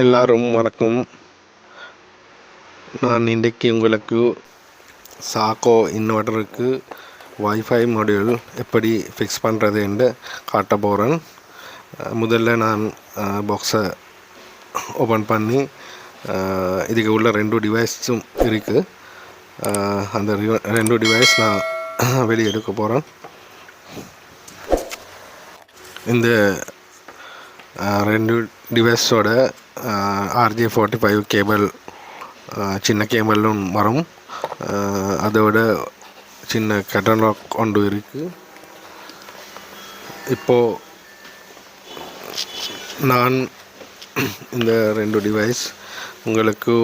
எல்லாரும் வணக்கம். நான் இன்றைக்கு உங்களுக்கு சாக்கோ இன்வெர்ட்டருக்கு வைஃபை மாடியூல் எப்படி ஃபிக்ஸ் பண்ணுறது என்று காட்ட போகிறேன். முதல்ல நான் பாக்ஸை ஓப்பன் பண்ணி இதுக்கு உள்ள 2 டிவைஸும் இருக்குது. அந்த 2 டிவைஸ் நான் வெளியே எடுக்க போகிறேன். இந்த 2 டிவைஸோட RJ45 கேபிள் சின்ன கேபிளும் வரும். அதோட சின்ன கட்டலாக் கொண்டு இருக்குது. இப்போது நான் இந்த 2 டிவைஸ் உங்களுக்கு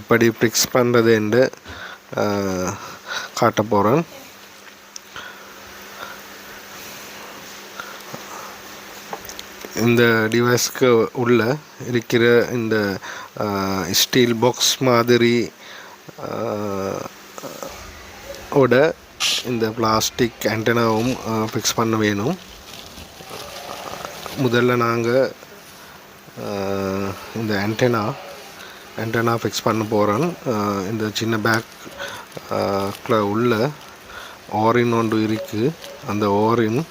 எப்படி ஃபிக்ஸ் பண்ணுறது என்று காட்ட போகிறேன். இந்த டிவைஸ்க்கு உள்ள இருக்கிற இந்த ஸ்டீல் பாக்ஸ் மாதிரி ஓட இந்த பிளாஸ்டிக் ஆண்டனாவும் ஃபிக்ஸ் பண்ண வேணும். முதல்ல நாங்கள் இந்த ஆண்டனா ஃபிக்ஸ் பண்ண போகிறோம். இந்த சின்ன பேக்கில் உள்ள ஓரின் ஒன்று இருக்குது. அந்த ஓரின்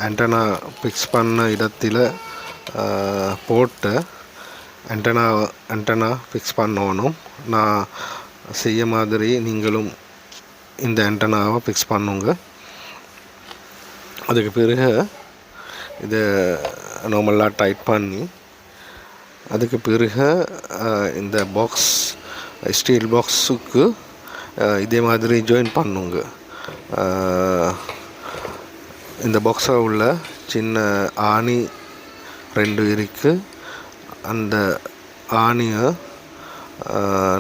ஆண்டனா ஃபிக்ஸ் பண்ண இடத்தில் போட்டு ஆண்டனா ஃபிக்ஸ் பண்ணணும். நான் செய்ய மாதிரி நீங்களும் இந்த ஆண்டனாவை ஃபிக்ஸ் பண்ணுங்க. அதுக்கு பிறகு இதை நார்மலாக டைட் பண்ணி அதுக்கு பிறகு இந்த பாக்ஸ் ஸ்டீல் பாக்ஸுக்கு இதே மாதிரி ஜாயின் பண்ணுங்க. இந்த பாக்ஸில் உள்ள சின்ன ஆணி 2 இருக்குது. அந்த ஆணியை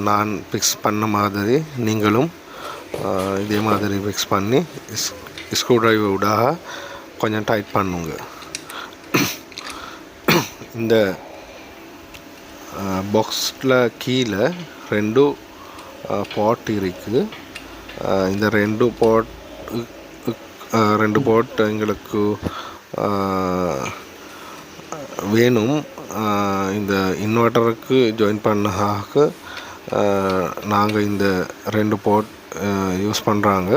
நான் ஃபிக்ஸ் பண்ண மாதிரி நீங்களும் இதே மாதிரி ஃபிக்ஸ் பண்ணி ஸ்க்ரூ டிரைவரோட கொஞ்சம் டைட் பண்ணுங்க. இந்த பாக்ஸில் கீழே 2 பாட் இருக்குது. இந்த 2 பாட் எங்களுக்கு வேணும். இந்த இன்வெர்ட்டருக்கு ஜாயின் பண்ணாக நாங்கள் இந்த 2 பாட் யூஸ் பண்ணுறாங்க.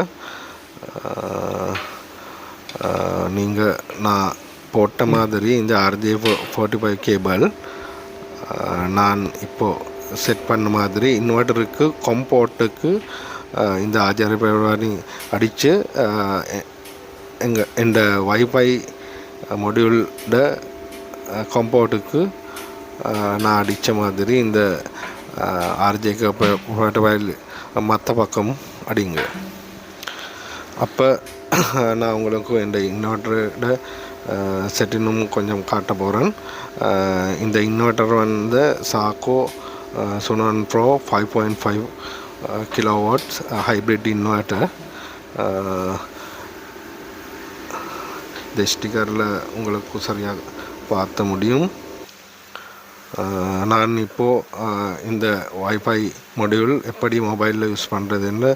நீங்கள் நான் போட்ட மாதிரி இந்த RJ45 கேபிள் நான் இப்போது செட் பண்ண மாதிரி இன்வெர்ட்டருக்கு கம்போர்ட்டுக்கு இந்த RJ45 அடித்து இந்த வைஃபை மாடியூலோட கம்போர்ட்டுக்கு நான் அடித்த மாதிரி இந்த RJ45 மற்ற பக்கம் அடிங்க. அப்போ நான் உங்களுக்கு இந்த இன்வெர்ட்டரோட செட்டினும் கொஞ்சம் காட்ட போகிறேன். இந்த இன்வெர்ட்டர் வந்து சாக்கோ சுனான் ப்ரோ 5.5 கிலோவாட்ஸ் ஹைப்ரிட் இன்வெர்ட்டர். இந்த ஸ்டிக்கரில் உங்களுக்கு சரியாக பார்த்த முடியும். நான் இப்போது இந்த வைஃபை மாடியூல் எப்படி மொபைலில் யூஸ் பண்ணுறதுன்னு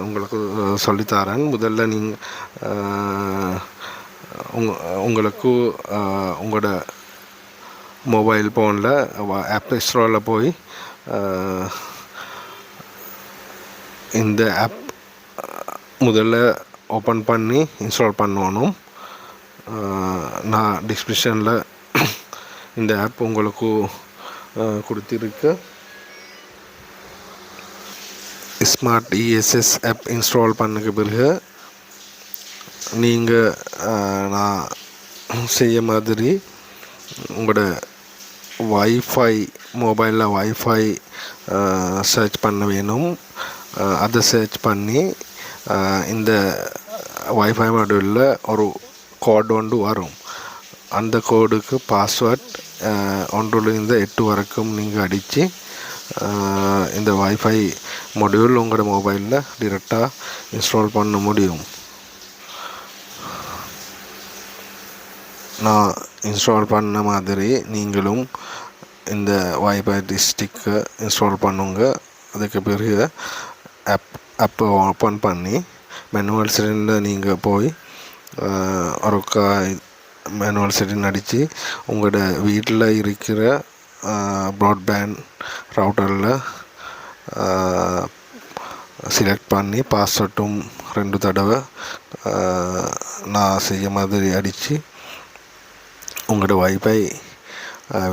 உங்களுக்கு சொல்லித்தரேன். முதல்ல நீங்கள் உங்களுக்கு உங்களோட மொபைல் ஃபோனில் ஆப் ஸ்டோரில் போய் இந்த ஆப் முதல்ல ஓப்பன் பண்ணி இன்ஸ்டால் பண்ணணும். நான் டிஸ்கிரிப்ஷனில் இந்த ஆப் உங்களுக்கு கொடுத்துருக்கு. ஸ்மார்ட் ESS ஆப் இன்ஸ்டால் பண்ணக்கு பிறகு நீங்கள் நான் செய்ய மாதிரி உங்களோட வைஃபை மொபைலில் வைஃபை சர்ச் பண்ண வேணும். அதை சர்ச் பண்ணி இந்த வைஃபை மாடியூலில் ஒரு கோட் ஒன்று வரும். அந்த கோடுக்கு பாஸ்வேர்ட் 1 to 8 வரைக்கும் நீங்கள் அடித்து இந்த வைஃபை மாடியூல் உங்களோட மொபைலில் டிரெக்டாக இன்ஸ்டால் பண்ண முடியும். நான் இன்ஸ்டால் பண்ண மாதிரி நீங்களும் இந்த வைஃபை ஸ்டிக்கை இன்ஸ்டால் பண்ணுங்க. அதுக்கு பிறகு ஆப்பை ஓப்பன் பண்ணி மேனுவல் செட்டிங்கில் நீங்கள் போய் ஒருக்கா மேனுவல் செட்டிங் அடித்து உங்களோட வீட்டில் இருக்கிற ப்ராட்பேண்ட் ரவுட்டரில் செலக்ட் பண்ணி பாஸ்வேர்டும் 2 தடவை நான் செய்ய மாதிரி அடித்து உங்களோட வைஃபை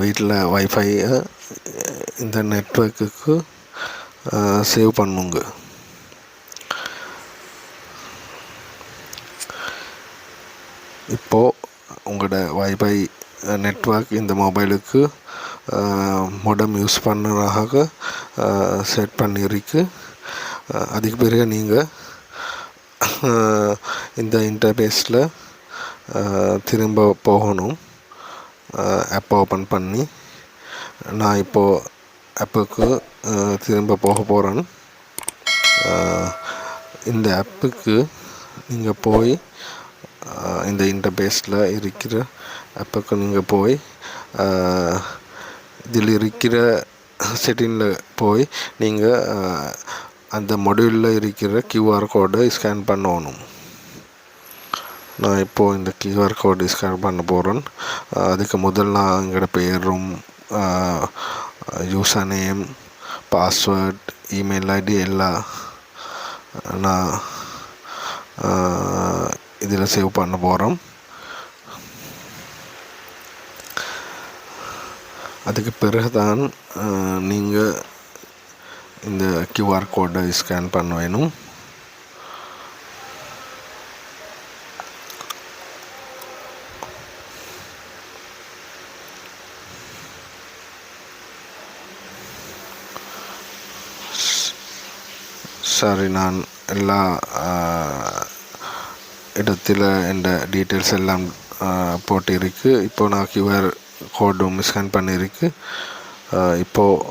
வீட்டில் வைஃபையை இந்த நெட்வொர்க்குக்கு சேவ் பண்ணுங்க. இப்போது உங்களோட வைஃபை நெட்வொர்க் இந்த மொபைலுக்கு மோடம் யூஸ் பண்ணுறதாக செட் பண்ணியிருக்கு. அதுக்கு பிறகு நீங்கள் இந்த இன்டர்ஃபேஸில் திரும்ப போகணும். ஆப்பை ஓப்பன் பண்ணி நான் இப்போது ஆப்புக்கு திரும்ப போக போகிறேன். இந்த ஆப்புக்கு நீங்கள் போய் இந்த இன்டர்ஃபேஸில் இருக்கிற ஆப்புக்கு நீங்கள் போய் இதில் இருக்கிற செட்டிங்கில் போய் நீங்கள் அந்த மொடியூலில் இருக்கிற QR கோடை ஸ்கேன் பண்ணணும். நான் இப்போது இந்த QR கோடு ஸ்கேன் பண்ண போகிறேன். அதுக்கு முதல் நான் எங்களோட பேரும் user name password email ID எல்லாம் நான் இதில் சேவ் பண்ண போகிறோம். அதுக்கு பிறகு தான் நீங்கள் இந்த QR கோடை ஸ்கேன் பண்ண வேணும். சரி, நான் எல்லா இடத்துல எந்த டீட்டெயில்ஸ் எல்லாம் போட்டிருக்கு. இப்போ நான் QR கோடும் ஸ்கேன் பண்ணியிருக்கு. இப்போது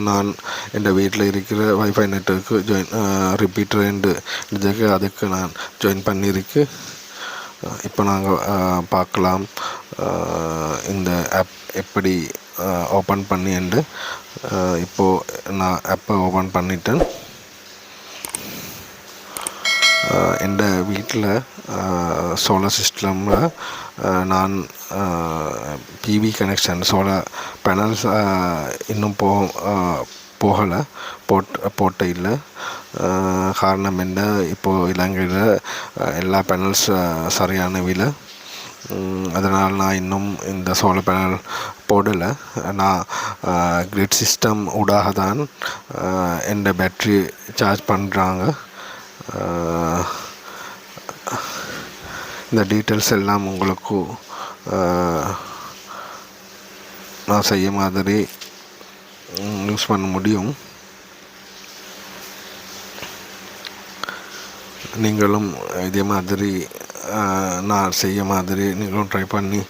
நான் என் வீட்டில் இருக்கிற வைஃபை நெட்வொர்க்கு ரிப்பீட்டர் இதுக்கு அதுக்கு நான் ஜாயின் பண்ணியிருக்கு. இப்போ நாங்கள் பார்க்கலாம் இந்த ஆப் எப்படி ஓப்பன் பண்ணி இப்போது நான் ஆப்பை ஓப்பன் பண்ணிட்டேன். என் வீட்டில் சோலார் சிஸ்டமில் நான் PV கனெக்ஷன் சோலார் பேனல்ஸ் இன்னும் போகலை, போட்ட இல்லை. காரணம் என்ன, இப்போது இலங்கையில் எல்லா பேனல்ஸ் சரியான விலை. அதனால் நான் இன்னும் இந்த சோலார் பேனல் போடலை. நான் கிரிட் சிஸ்டம் ஊடாக தான் என் பேட்ரி சார்ஜ் பண்ணுறாங்க. இந்த டீட்டெயில்ஸ் எல்லாம் உங்களுக்கு நான் செய்ய மாதிரி யூஸ் பண்ண முடியும். நீங்களும் இதே மாதிரி நான் செய்ய மாதிரி நீங்களும் ட்ரை பண்ணி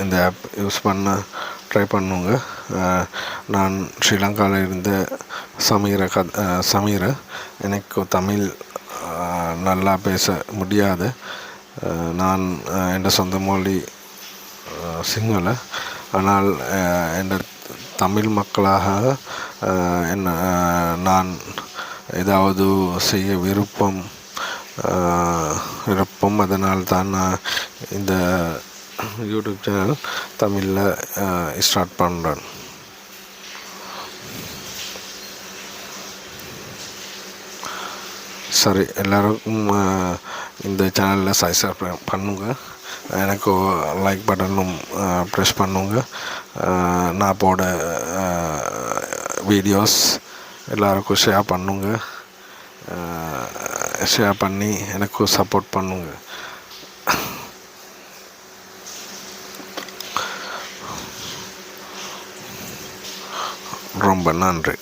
இந்த ஆப் யூஸ் பண்ண ட்ரை பண்ணுங்க. நான் ஸ்ரீலங்காவில் இருந்த சமீர எனக்கு தமிழ் நல்லா பேச முடியாது. நான் என் சொந்த மொழி சிங்கள. ஆனால் என் தமிழ் மக்களாக நான் ஏதாவது செய்ய விருப்பம். அதனால் தான் நான் இந்த யூடியூப் சேனல் தமிழில் ஸ்டார்ட் பண்ணுறேன். சரி, எல்லோருக்கும் இந்த சேனலில் சப்ஸ்கிரைப் பண்ணுங்க. எனக்கு லைக் பட்டனும் ப்ரெஸ் பண்ணுங்க. நான் போட வீடியோஸ் எல்லாருக்கும் ஷேர் பண்ணுங்க. ஷேர் பண்ணி எனக்கு சப்போர்ட் பண்ணுங்க. ரொம்ப நன்றி.